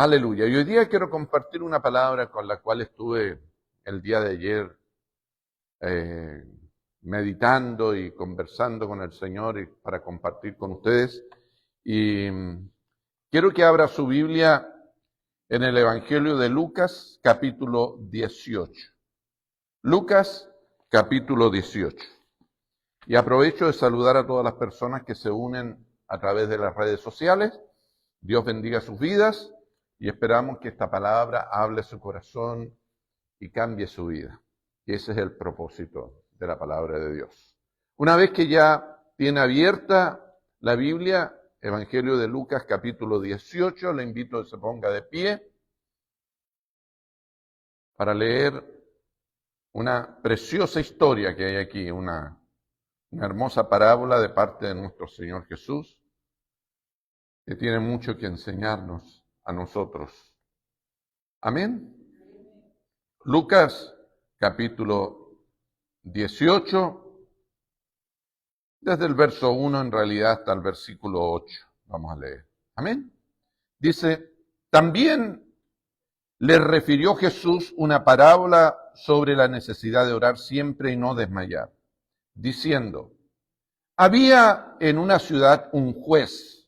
Aleluya. Y hoy día quiero compartir una palabra con la cual estuve el día de ayer meditando y conversando con el Señor y para compartir con ustedes. Y quiero que abra su Biblia en el Evangelio de Lucas, capítulo 18. Lucas, capítulo 18. Y aprovecho de saludar a todas las personas que se unen a través de las redes sociales. Dios bendiga sus vidas y esperamos que esta palabra hable su corazón y cambie su vida. Y ese es el propósito de la palabra de Dios. Una vez que ya tiene abierta la Biblia, Evangelio de Lucas, capítulo 18, le invito a que se ponga de pie para leer una preciosa historia que hay aquí, una hermosa parábola de parte de nuestro Señor Jesús, que tiene mucho que enseñarnos a nosotros. Amén. Lucas, capítulo 18, desde el verso 1 en realidad hasta el versículo 8. Vamos a leer. Amén. Dice, también le refirió Jesús una parábola sobre la necesidad de orar siempre y no desmayar, diciendo, había en una ciudad un juez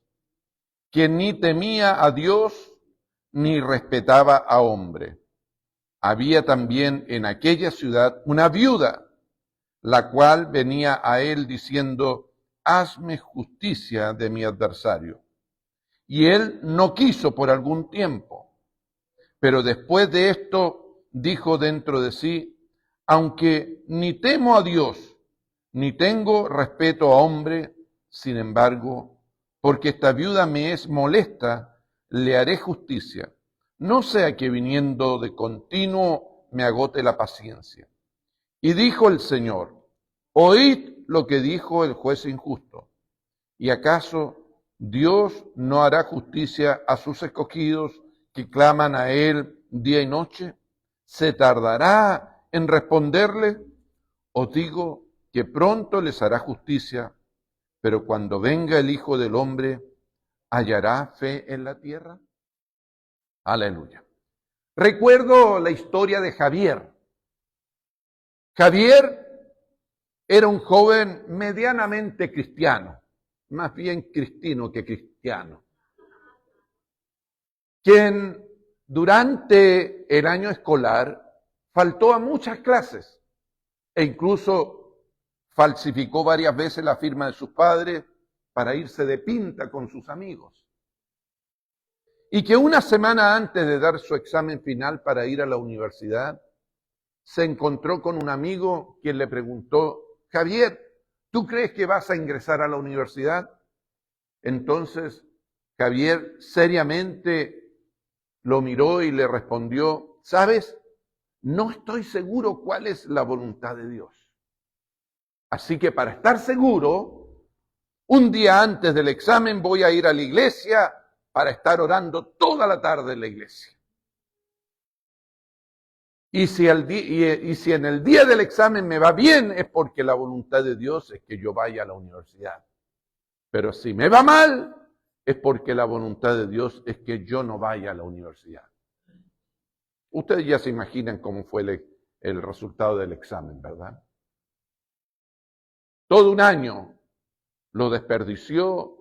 que ni temía a Dios ni respetaba a hombre. Había también en aquella ciudad una viuda, la cual venía a él diciendo, hazme justicia de mi adversario. Y él no quiso por algún tiempo. Pero después de esto dijo dentro de sí, aunque ni temo a Dios, ni tengo respeto a hombre, sin embargo, porque esta viuda me es molesta, le haré justicia. No sea que viniendo de continuo me agote la paciencia. Y dijo el Señor, oíd lo que dijo el juez injusto. ¿Y acaso Dios no hará justicia a sus escogidos que claman a Él día y noche? ¿Se tardará en responderle? Os digo que pronto les hará justicia, pero cuando venga el Hijo del Hombre, ¿hallará fe en la tierra? Aleluya. Recuerdo la historia de Javier. Javier era un joven medianamente cristiano, más bien cristino que cristiano, quien durante el año escolar faltó a muchas clases e incluso falsificó varias veces la firma de sus padres para irse de pinta con sus amigos. Y que una semana antes de dar su examen final para ir a la universidad, se encontró con un amigo quien le preguntó, Javier, ¿tú crees que vas a ingresar a la universidad? Entonces Javier seriamente lo miró y le respondió, ¿sabes? No estoy seguro cuál es la voluntad de Dios. Así que para estar seguro, un día antes del examen voy a ir a la iglesia para estar orando toda la tarde en la iglesia. Y si en el día del examen me va bien, es porque la voluntad de Dios es que yo vaya a la universidad. Pero si me va mal, es porque la voluntad de Dios es que yo no vaya a la universidad. Ustedes ya se imaginan cómo fue el resultado del examen, ¿verdad? Todo un año lo desperdició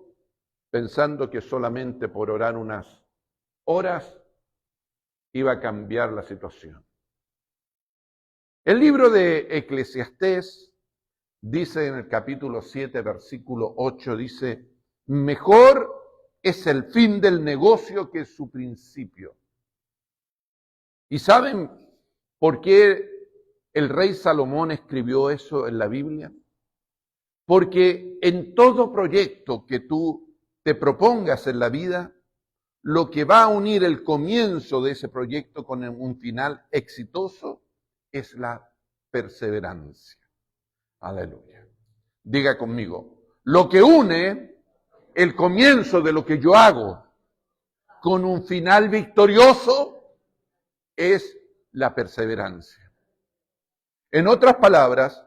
pensando que solamente por orar unas horas iba a cambiar la situación. El libro de Eclesiastés dice en el capítulo 7, versículo 8, dice, mejor es el fin del negocio que su principio. ¿Y saben por qué el rey Salomón escribió eso en la Biblia? Porque en todo proyecto que tú te propongas en la vida, lo que va a unir el comienzo de ese proyecto con un final exitoso es la perseverancia. Aleluya. Diga conmigo, lo que une el comienzo de lo que yo hago con un final victorioso es la perseverancia. En otras palabras,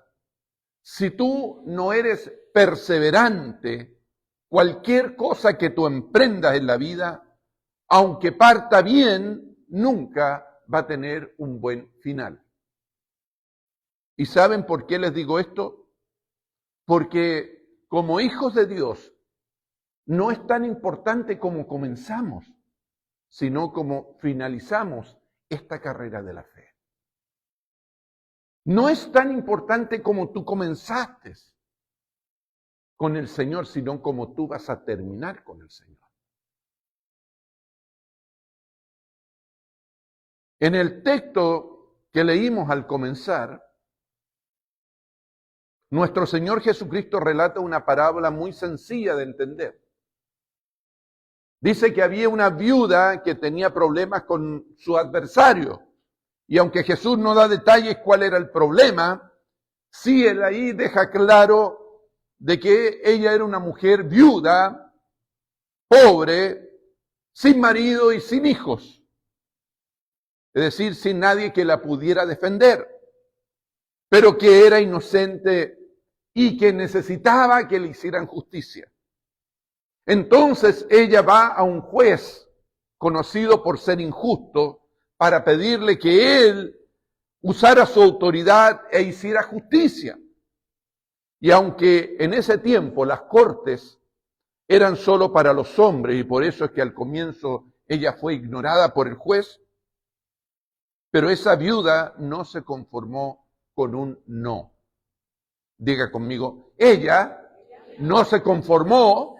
si tú no eres perseverante, cualquier cosa que tú emprendas en la vida, aunque parta bien, nunca va a tener un buen final. ¿Y saben por qué les digo esto? Porque como hijos de Dios, no es tan importante cómo comenzamos, sino cómo finalizamos esta carrera de la fe. No es tan importante como tú comenzaste con el Señor, sino como tú vas a terminar con el Señor. En el texto que leímos al comenzar, nuestro Señor Jesucristo relata una parábola muy sencilla de entender. Dice que había una viuda que tenía problemas con su adversario. Y aunque Jesús no da detalles cuál era el problema, sí él ahí deja claro de que ella era una mujer viuda, pobre, sin marido y sin hijos. Es decir, sin nadie que la pudiera defender, pero que era inocente y que necesitaba que le hicieran justicia. Entonces ella va a un juez conocido por ser injusto para pedirle que él usara su autoridad e hiciera justicia. Y aunque en ese tiempo las cortes eran solo para los hombres, y por eso es que al comienzo ella fue ignorada por el juez, pero esa viuda no se conformó con un no. Diga conmigo, ella no se conformó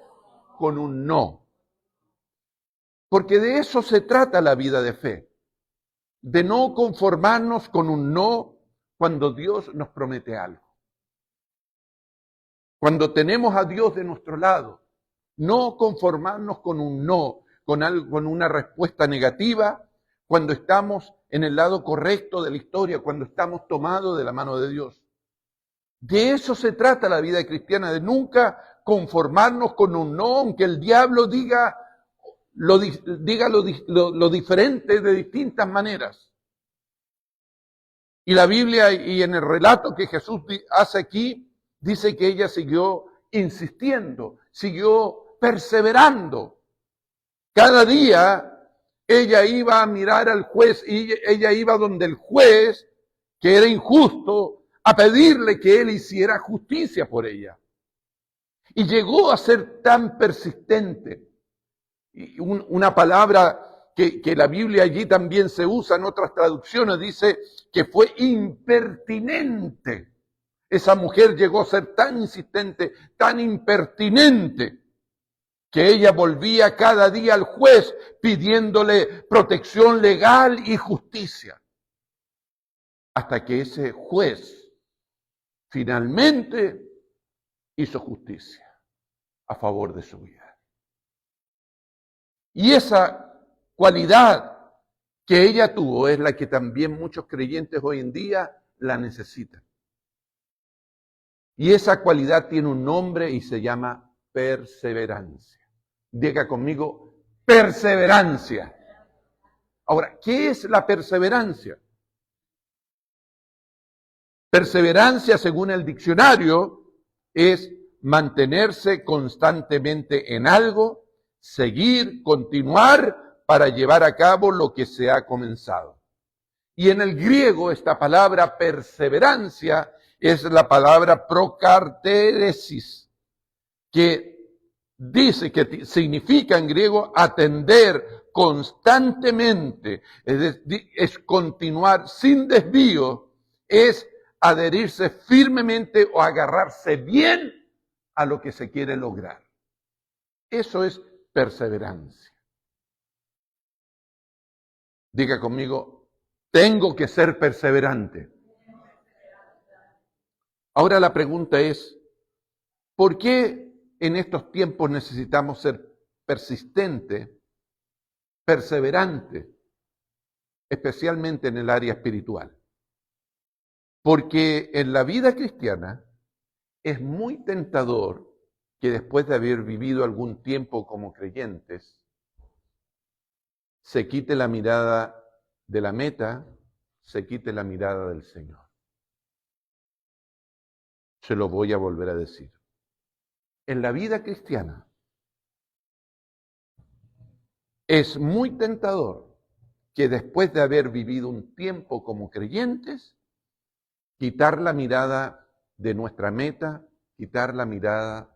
con un no. Porque de eso se trata la vida de fe. De no conformarnos con un no cuando Dios nos promete algo. Cuando tenemos a Dios de nuestro lado, no conformarnos con un no, con una respuesta negativa, cuando estamos en el lado correcto de la historia, cuando estamos tomados de la mano de Dios. De eso se trata la vida cristiana, de nunca conformarnos con un no, aunque el diablo diga lo diferente de distintas maneras. Y la Biblia, y en el relato que Jesús hace aquí, dice que ella siguió insistiendo, siguió perseverando. Cada día ella iba a mirar al juez y ella iba donde el juez, que era injusto, a pedirle que él hiciera justicia por ella. Y llegó a ser tan persistente. Y una palabra que la Biblia allí también se usa en otras traducciones, dice que fue impertinente. Esa mujer llegó a ser tan insistente, tan impertinente, que ella volvía cada día al juez pidiéndole protección legal y justicia. Hasta que ese juez finalmente hizo justicia a favor de su vida. Y esa cualidad que ella tuvo es la que también muchos creyentes hoy en día la necesitan. Y esa cualidad tiene un nombre y se llama perseverancia. Diga conmigo, perseverancia. Ahora, ¿qué es la perseverancia? Perseverancia, según el diccionario, es mantenerse constantemente en algo, seguir, continuar para llevar a cabo lo que se ha comenzado. Y en el griego esta palabra perseverancia es la palabra prokarteresis, que dice que significa en griego atender constantemente, es continuar sin desvío, es adherirse firmemente o agarrarse bien a lo que se quiere lograr. Eso es perseverancia. Diga conmigo, tengo que ser perseverante. Ahora la pregunta es, ¿por qué en estos tiempos necesitamos ser persistentes, perseverantes, especialmente en el área espiritual? Porque en la vida cristiana es muy tentador que después de haber vivido algún tiempo como creyentes, se quite la mirada de la meta, se quite la mirada del Señor. Se lo voy a volver a decir. En la vida cristiana Es muy tentador que después de haber vivido un tiempo como creyentes, quitar la mirada de nuestra meta, quitar la mirada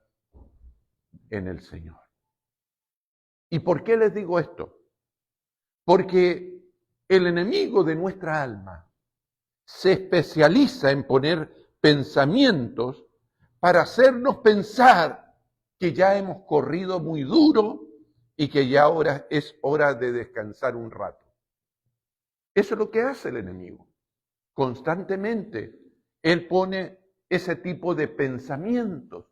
en el Señor. ¿Y por qué les digo esto? Porque el enemigo de nuestra alma se especializa en poner pensamientos para hacernos pensar que ya hemos corrido muy duro y que ya ahora es hora de descansar un rato. Eso es lo que hace el enemigo. Constantemente él pone ese tipo de pensamientos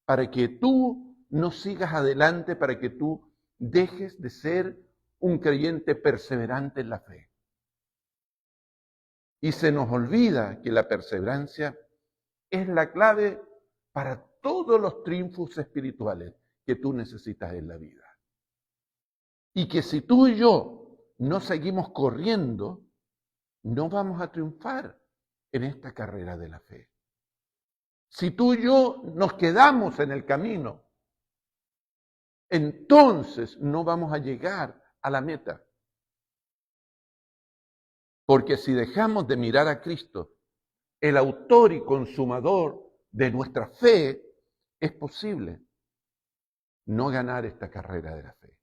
para que tú no sigas adelante, para que tú dejes de ser un creyente perseverante en la fe. Y se nos olvida que la perseverancia es la clave para todos los triunfos espirituales que tú necesitas en la vida. Y que si tú y yo no seguimos corriendo, no vamos a triunfar en esta carrera de la fe. Si tú y yo nos quedamos en el camino, entonces no vamos a llegar a la meta. Porque si dejamos de mirar a Cristo, el autor y consumador de nuestra fe, es posible no ganar esta carrera de la fe.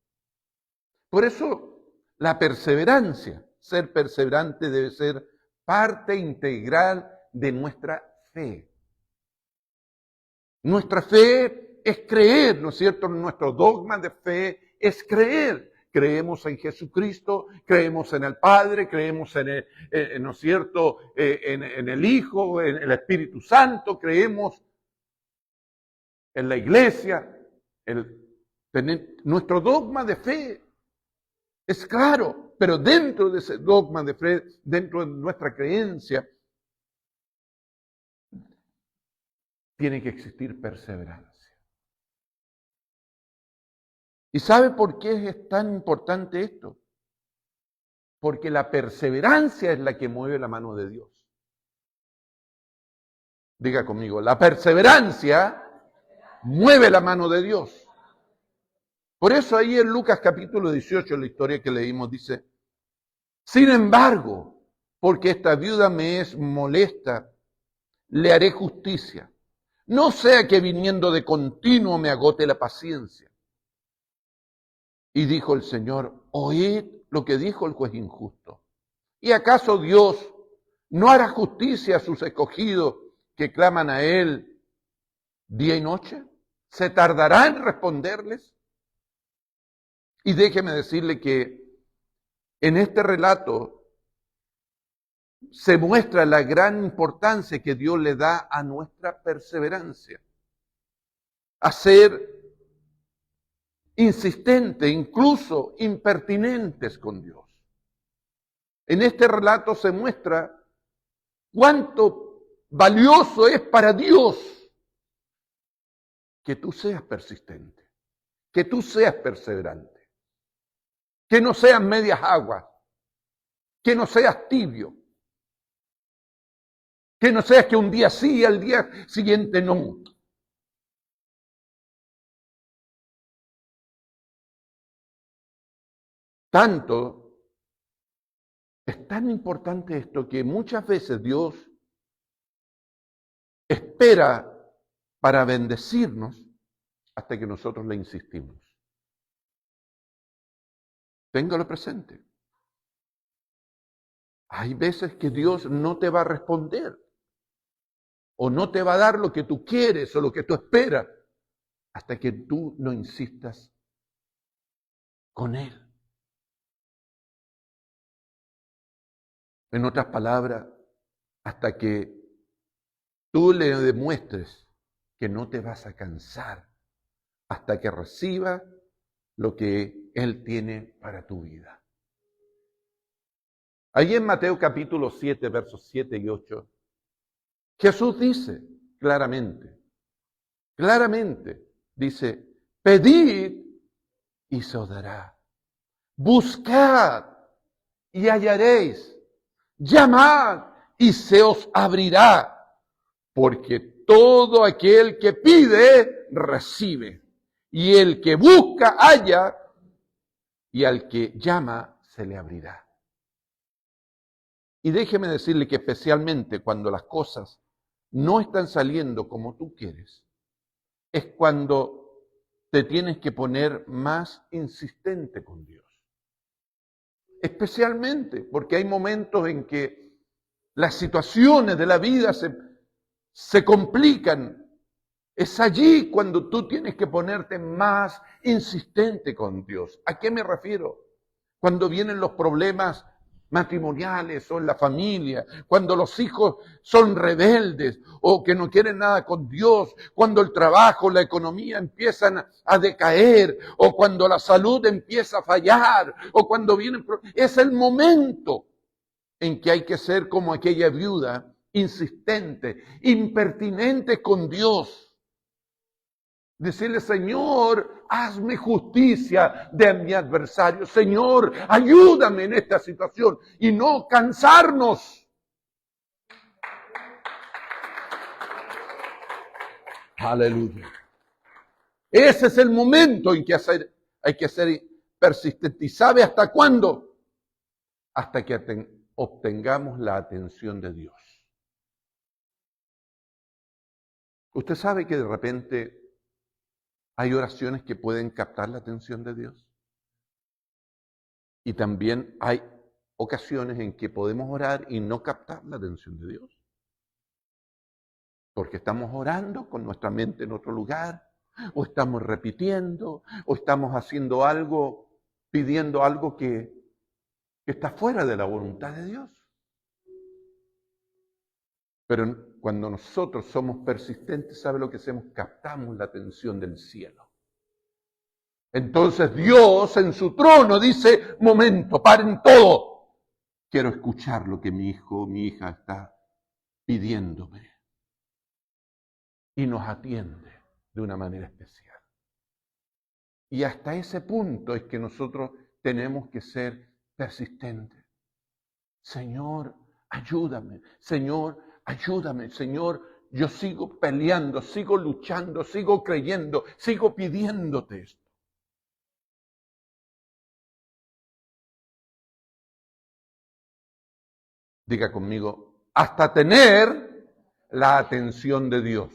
Por eso, la perseverancia, ser perseverante debe ser parte integral de nuestra fe. Nuestra fe es creer, ¿no es cierto? Nuestro dogma de fe es creer. Creemos en Jesucristo, creemos en el Padre, creemos en el, ¿no es cierto?, en el Hijo, en el Espíritu Santo, creemos en la Iglesia. Nuestro dogma de fe es claro, pero dentro de ese dogma de fe, dentro de nuestra creencia, tiene que existir perseverancia. ¿Y sabe por qué es tan importante esto? Porque la perseverancia es la que mueve la mano de Dios. Diga conmigo, la perseverancia mueve la mano de Dios. Por eso ahí en Lucas capítulo 18, la historia que leímos dice, sin embargo, porque esta viuda me es molesta, le haré justicia. No sea que viniendo de continuo me agote la paciencia. Y dijo el Señor, oíd lo que dijo el juez injusto. ¿Y acaso Dios no hará justicia a sus escogidos que claman a Él día y noche? ¿Se tardará en responderles? Y déjeme decirle que en este relato se muestra la gran importancia que Dios le da a nuestra perseverancia. A ser insistentes, incluso impertinentes con Dios. En este relato se muestra cuánto valioso es para Dios que tú seas persistente, que tú seas perseverante, que no seas medias aguas, que no seas tibio, que no seas que un día sí y al día siguiente no. Tanto, es tan importante esto que muchas veces Dios espera para bendecirnos hasta que nosotros le insistimos. Téngalo presente. Hay veces que Dios no te va a responder o no te va a dar lo que tú quieres o lo que tú esperas hasta que tú no insistas con Él. En otras palabras, hasta que tú le demuestres que no te vas a cansar hasta que reciba lo que Él tiene para tu vida. Allí en Mateo capítulo 7, versos 7 y 8, Jesús dice claramente, dice, pedid y se os dará, buscad y hallaréis, llamad y se os abrirá, porque todo aquel que pide, recibe, y el que busca, halla, y al que llama se le abrirá. Y déjeme decirle que especialmente cuando las cosas no están saliendo como tú quieres, es cuando te tienes que poner más insistente con Dios. Especialmente porque hay momentos en que las situaciones de la vida se complican. Es allí cuando tú tienes que ponerte más insistente con Dios. ¿A qué me refiero? Cuando vienen los problemas matrimoniales o en la familia, cuando los hijos son rebeldes o que no quieren nada con Dios, cuando el trabajo, la economía empiezan a decaer o cuando la salud empieza a fallar o cuando vienen... Es el momento en que hay que ser como aquella viuda, insistente, impertinente con Dios. Decirle, Señor, hazme justicia de mi adversario. Señor, ayúdame en esta situación y no cansarnos. Aleluya. Ese es el momento en que hay que ser persistente. ¿Y sabe hasta cuándo? Hasta que obtengamos la atención de Dios. Usted sabe que de repente hay oraciones que pueden captar la atención de Dios. Y también hay ocasiones en que podemos orar y no captar la atención de Dios. Porque estamos orando con nuestra mente en otro lugar, o estamos repitiendo, o estamos haciendo algo, pidiendo algo que está fuera de la voluntad de Dios. Pero cuando nosotros somos persistentes, ¿sabe lo que hacemos? Captamos la atención del cielo. Entonces Dios en su trono dice, momento, paren todo. Quiero escuchar lo que mi hijo, mi hija está pidiéndome. Y nos atiende de una manera especial. Y hasta ese punto es que nosotros tenemos que ser persistentes. Señor, ayúdame. Señor, ayúdame. Señor, yo sigo peleando, sigo luchando, sigo creyendo, sigo pidiéndote esto. Diga conmigo, hasta tener la atención de Dios.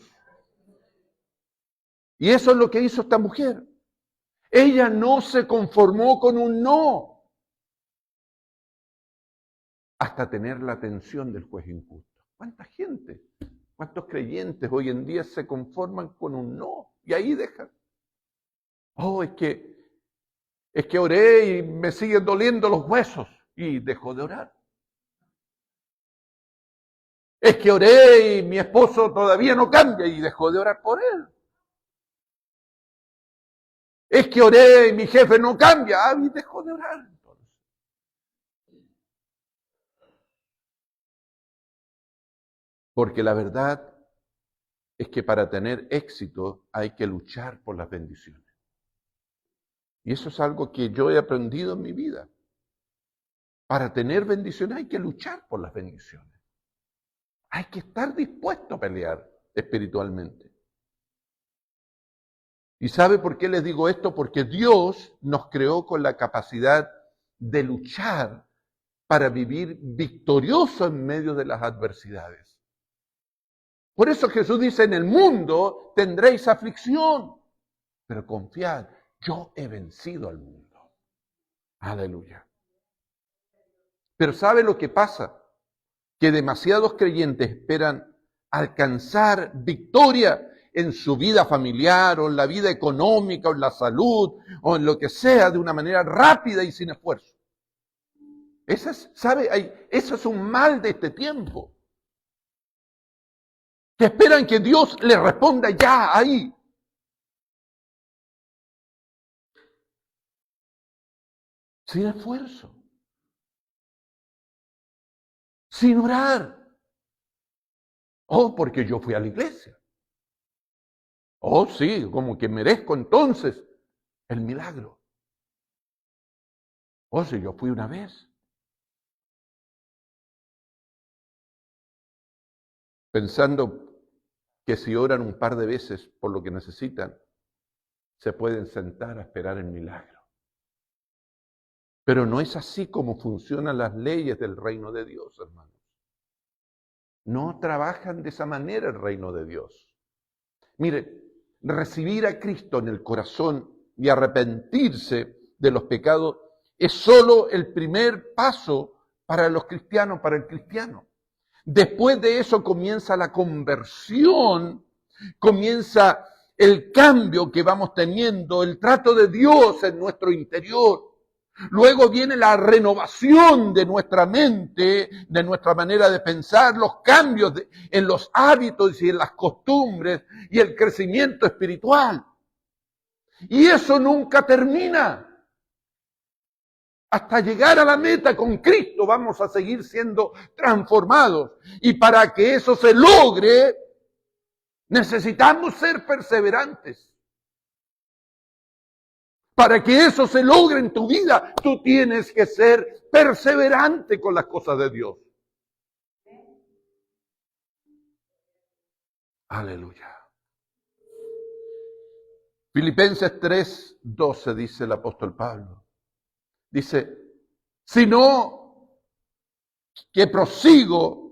Y eso es lo que hizo esta mujer. Ella no se conformó con un no, hasta tener la atención del juez injusto. ¿Cuánta gente, cuántos creyentes hoy en día se conforman con un no y ahí dejan? Oh, es que oré y me siguen doliendo los huesos y dejó de orar. Es que oré y mi esposo todavía no cambia y dejó de orar por él. Es que oré y mi jefe no cambia y dejó de orar. Entonces. Porque la verdad es que para tener éxito hay que luchar por las bendiciones. Y eso es algo que yo he aprendido en mi vida. Para tener bendiciones hay que luchar por las bendiciones. Hay que estar dispuesto a pelear espiritualmente. ¿Y sabe por qué les digo esto? Porque Dios nos creó con la capacidad de luchar para vivir victorioso en medio de las adversidades. Por eso Jesús dice, en el mundo tendréis aflicción, pero confiad, yo he vencido al mundo. Aleluya. Pero ¿sabe lo que pasa? Que demasiados creyentes esperan alcanzar victoria en su vida familiar o en la vida económica o en la salud o en lo que sea de una manera rápida y sin esfuerzo. Eso es un mal de este tiempo. Que esperan que Dios les responda ya ahí. Sin esfuerzo. Sin orar. Oh, porque yo fui a la iglesia. Oh, sí, como que merezco entonces el milagro. Oh, si yo fui una vez. Pensando que si oran un par de veces por lo que necesitan, se pueden sentar a esperar el milagro. Pero no es así como funcionan las leyes del reino de Dios, hermanos. No trabajan de esa manera el reino de Dios. Mire, recibir a Cristo en el corazón y arrepentirse de los pecados es solo el primer paso para los cristianos, para el cristiano. Después de eso comienza la conversión, comienza el cambio que vamos teniendo, el trato de Dios en nuestro interior. Luego viene la renovación de nuestra mente, de nuestra manera de pensar, los cambios en los hábitos y en las costumbres y el crecimiento espiritual. Y eso nunca termina. Hasta llegar a la meta con Cristo vamos a seguir siendo transformados. Y para que eso se logre, necesitamos ser perseverantes. Para que eso se logre en tu vida, tú tienes que ser perseverante con las cosas de Dios. Aleluya. Filipenses 3:12 dice el apóstol Pablo. Dice, sino que prosigo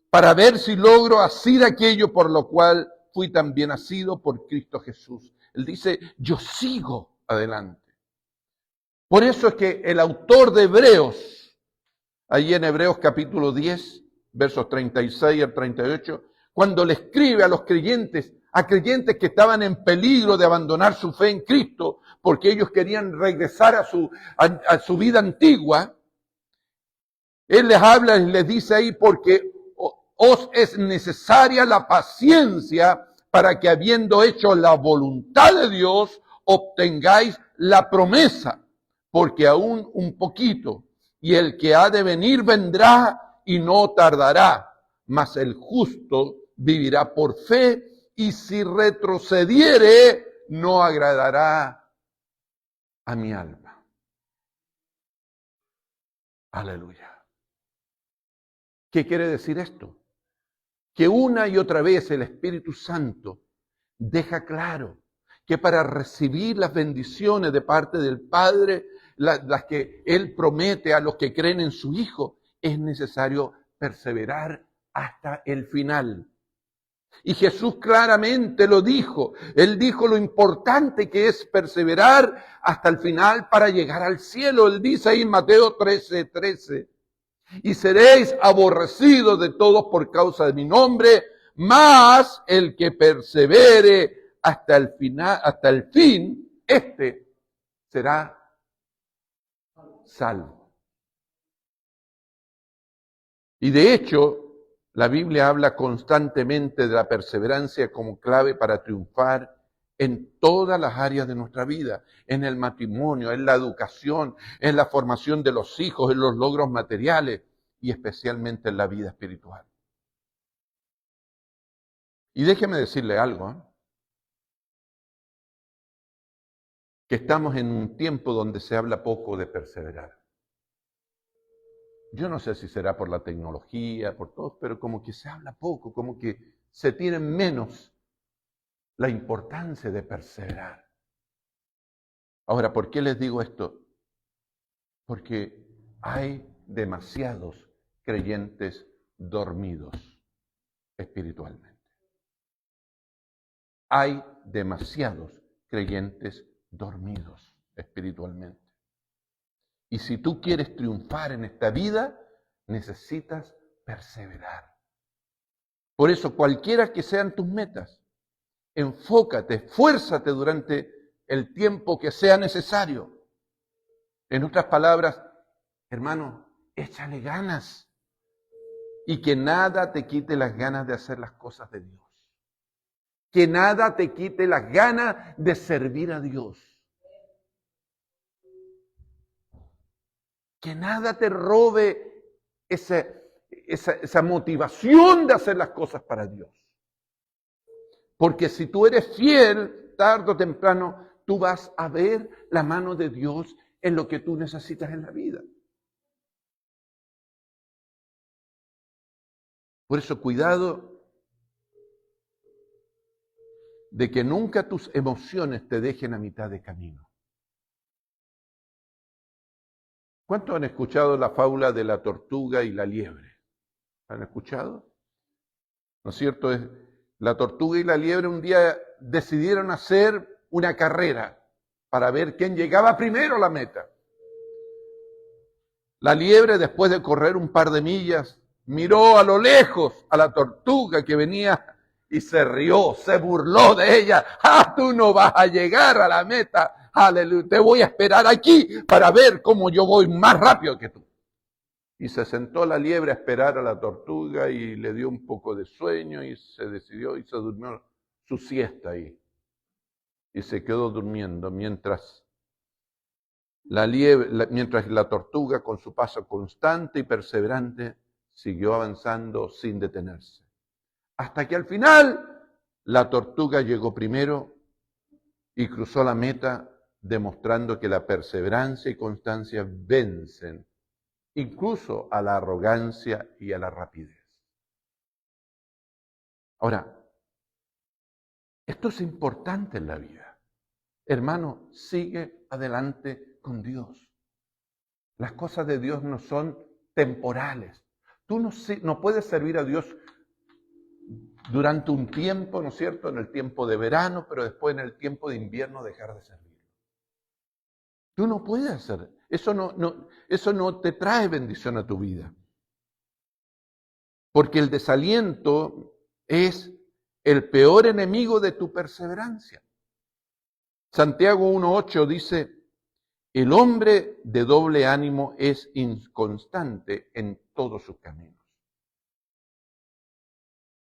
para ver si logro hacer aquello por lo cual fui también nacido por Cristo Jesús. Él dice, yo sigo adelante. Por eso es que el autor de Hebreos, allí en Hebreos capítulo 10, versos 36 al 38, cuando le escribe a los creyentes, a creyentes que estaban en peligro de abandonar su fe en Cristo, porque ellos querían regresar a su vida antigua, él les habla y les dice ahí, porque os es necesaria la paciencia para que habiendo hecho la voluntad de Dios, obtengáis la promesa. Porque aún un poquito, y el que ha de venir vendrá y no tardará, mas el justo vivirá por fe, y si retrocediere, no agradará a mi alma. Aleluya. ¿Qué quiere decir esto? Que una y otra vez el Espíritu Santo deja claro que para recibir las bendiciones de parte del Padre, las que Él promete a los que creen en su Hijo, es necesario perseverar hasta el final. Y Jesús claramente lo dijo. Él dijo lo importante que es perseverar hasta el final para llegar al cielo. Él dice ahí en Mateo 13:13. Y seréis aborrecidos de todos por causa de mi nombre, mas el que persevere hasta el final, hasta el fin, este será salvo. Y de hecho, la Biblia habla constantemente de la perseverancia como clave para triunfar en todas las áreas de nuestra vida, en el matrimonio, en la educación, en la formación de los hijos, en los logros materiales y especialmente en la vida espiritual. Y déjeme decirle algo, que estamos en un tiempo donde se habla poco de perseverar. Yo no sé si será por la tecnología, por todo, pero como que se habla poco, como que se tiene menos la importancia de perseverar. Ahora, ¿por qué les digo esto? Porque hay demasiados creyentes dormidos espiritualmente. Hay demasiados creyentes dormidos espiritualmente. Y si tú quieres triunfar en esta vida, necesitas perseverar. Por eso, cualquiera que sean tus metas, enfócate, esfuérzate durante el tiempo que sea necesario. En otras palabras, hermano, échale ganas. Y que nada te quite las ganas de hacer las cosas de Dios. Que nada te quite las ganas de servir a Dios. Que nada te robe esa motivación de hacer las cosas para Dios. Porque si tú eres fiel, tarde o temprano, tú vas a ver la mano de Dios en lo que tú necesitas en la vida. Por eso, cuidado de que nunca tus emociones te dejen a mitad de camino. ¿Cuántos han escuchado la fábula de la tortuga y la liebre? ¿Han escuchado? ¿No es cierto? La tortuga y la liebre un día decidieron hacer una carrera para ver quién llegaba primero a la meta. La liebre, después de correr un par de millas, miró a lo lejos a la tortuga que venía y se rió, se burló de ella. ¡Ah, tú no vas a llegar a la meta! ¡Aleluya! Te voy a esperar aquí para ver cómo yo voy más rápido que tú. Y se sentó la liebre a esperar a la tortuga y le dio un poco de sueño y se decidió y se durmió su siesta ahí. Y se quedó durmiendo mientras la tortuga, con su paso constante y perseverante, siguió avanzando sin detenerse. Hasta que al final la tortuga llegó primero y cruzó la meta, demostrando que la perseverancia y constancia vencen incluso a la arrogancia y a la rapidez. Ahora, esto es importante en la vida. Hermano, sigue adelante con Dios. Las cosas de Dios no son temporales. Tú no puedes servir a Dios durante un tiempo, ¿no es cierto?, en el tiempo de verano, pero después en el tiempo de invierno dejar de servir. Tú no puedes hacer. Eso no te trae bendición a tu vida. Porque el desaliento es el peor enemigo de tu perseverancia. Santiago 1:8 dice, el hombre de doble ánimo es inconstante en todos sus caminos.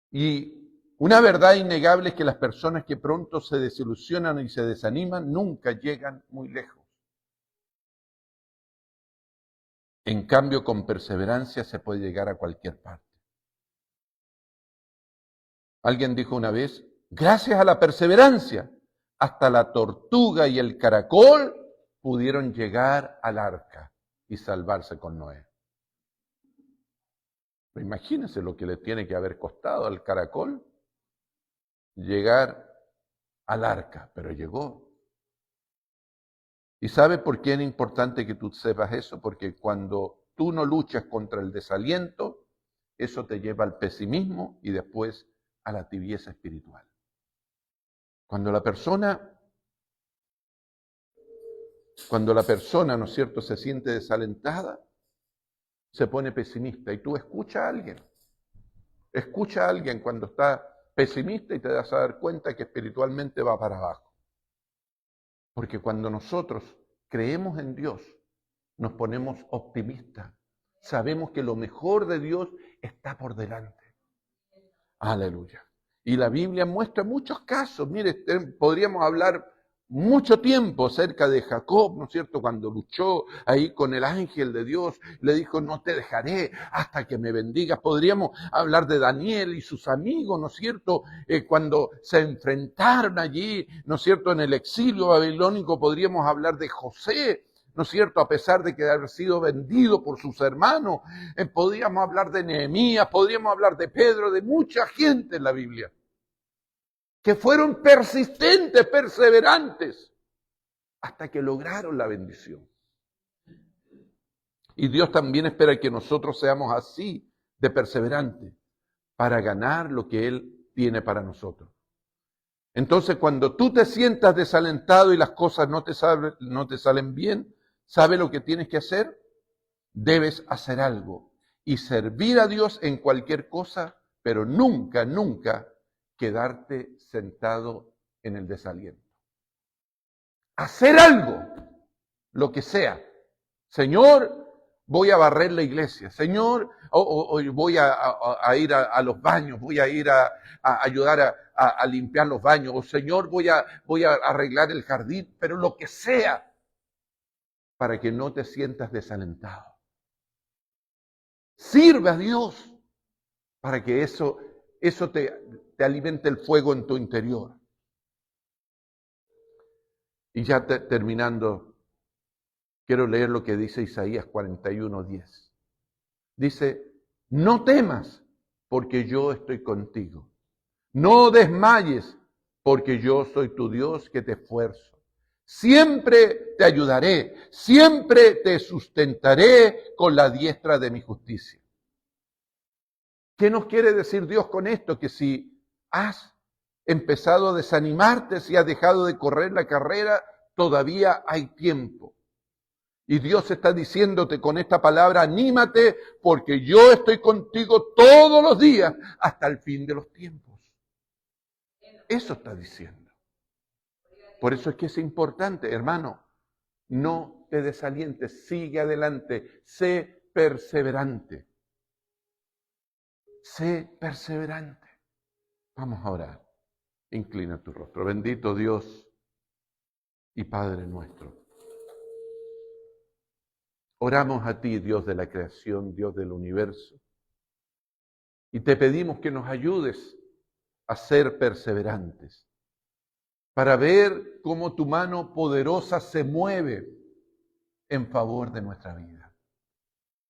Y una verdad innegable es que las personas que pronto se desilusionan y se desaniman nunca llegan muy lejos. En cambio, con perseverancia se puede llegar a cualquier parte. Alguien dijo una vez, gracias a la perseverancia, hasta la tortuga y el caracol pudieron llegar al arca y salvarse con Noé. Imagínense lo que le tiene que haber costado al caracol llegar al arca, pero llegó. ¿Y sabe por qué es importante que tú sepas eso? Porque cuando tú no luchas contra el desaliento, eso te lleva al pesimismo y después a la tibieza espiritual. Cuando la persona, ¿no es cierto?, se siente desalentada, se pone pesimista. Y tú escucha a alguien cuando está pesimista y te das a dar cuenta que espiritualmente va para abajo. Porque cuando nosotros creemos en Dios, nos ponemos optimistas. Sabemos que lo mejor de Dios está por delante. Aleluya. Y la Biblia muestra muchos casos. Mire, podríamos hablar mucho tiempo acerca de Jacob, ¿no es cierto? Cuando luchó ahí con el ángel de Dios, le dijo, no te dejaré hasta que me bendigas. Podríamos hablar de Daniel y sus amigos, ¿no es cierto? Cuando se enfrentaron allí, ¿no es cierto? En el exilio babilónico podríamos hablar de José, ¿no es cierto? A pesar de que haber sido vendido por sus hermanos, podríamos hablar de Nehemías, podríamos hablar de Pedro, de mucha gente en la Biblia, que fueron persistentes, perseverantes, hasta que lograron la bendición. Y Dios también espera que nosotros seamos así de perseverantes, para ganar lo que Él tiene para nosotros. Entonces, cuando tú te sientas desalentado y las cosas no te salen bien, ¿sabe lo que tienes que hacer? Debes hacer algo y servir a Dios en cualquier cosa, pero nunca, nunca quedarte sentado en el desaliento. Hacer algo, lo que sea. Señor, voy a barrer la iglesia. Señor, voy a ir a los baños, voy a ir a ayudar a limpiar los baños. O Señor, voy a arreglar el jardín, pero lo que sea, para que no te sientas desalentado. Sirve a Dios para que eso te alimente el fuego en tu interior. Y ya terminando, quiero leer lo que dice Isaías 41:10. Dice, no temas, porque yo estoy contigo. No desmayes, porque yo soy tu Dios que te esfuerzo. Siempre te ayudaré, siempre te sustentaré con la diestra de mi justicia. ¿Qué nos quiere decir Dios con esto? Que si has empezado a desanimarte, si has dejado de correr la carrera, todavía hay tiempo. Y Dios está diciéndote con esta palabra, anímate, porque yo estoy contigo todos los días hasta el fin de los tiempos. Eso está diciendo. Por eso es que es importante, hermano, no te desalientes, sigue adelante, sé perseverante. Sé perseverante. Vamos a orar. Inclina tu rostro. Bendito Dios y Padre nuestro. Oramos a ti, Dios de la creación, Dios del universo, y te pedimos que nos ayudes a ser perseverantes, para ver cómo tu mano poderosa se mueve en favor de nuestra vida.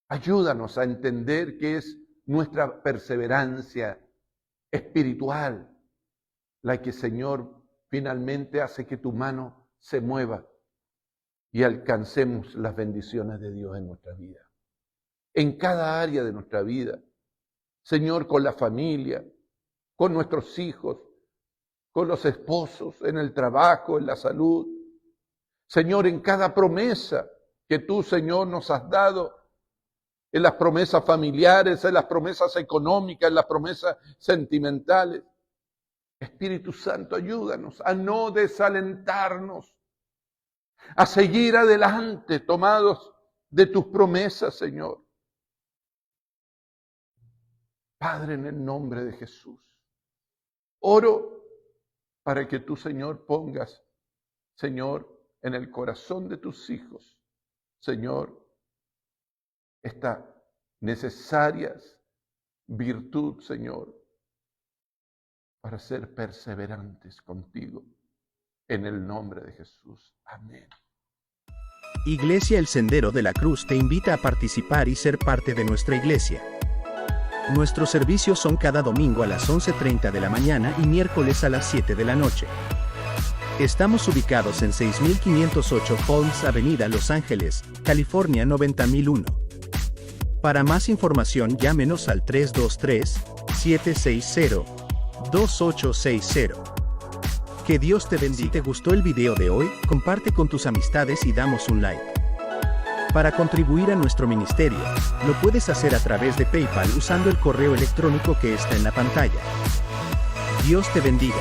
Ayúdanos a entender que es nuestra perseverancia espiritual la que, Señor, finalmente hace que tu mano se mueva y alcancemos las bendiciones de Dios en nuestra vida. En cada área de nuestra vida. Señor, con la familia, con nuestros hijos, con los esposos, en el trabajo, en la salud. Señor, en cada promesa que tú, Señor, nos has dado, en las promesas familiares, en las promesas económicas, en las promesas sentimentales. Espíritu Santo, ayúdanos a no desalentarnos, a seguir adelante tomados de tus promesas, Señor. Padre, en el nombre de Jesús, oro para que tú, Señor, pongas, Señor, en el corazón de tus hijos, Señor, esta necesaria virtud, Señor, para ser perseverantes contigo. En el nombre de Jesús. Amén. Iglesia El Sendero de la Cruz te invita a participar y ser parte de nuestra iglesia. Nuestros servicios son cada domingo a las 11:30 de la mañana y miércoles a las 7 de la noche. Estamos ubicados en 6508 Holmes Avenida, Los Ángeles, California 90001. Para más información llámenos al 323-760-2860. Que Dios te bendiga. Si te gustó el video de hoy, comparte con tus amistades y damos un like. Para contribuir a nuestro ministerio, lo puedes hacer a través de PayPal usando el correo electrónico que está en la pantalla. Dios te bendiga.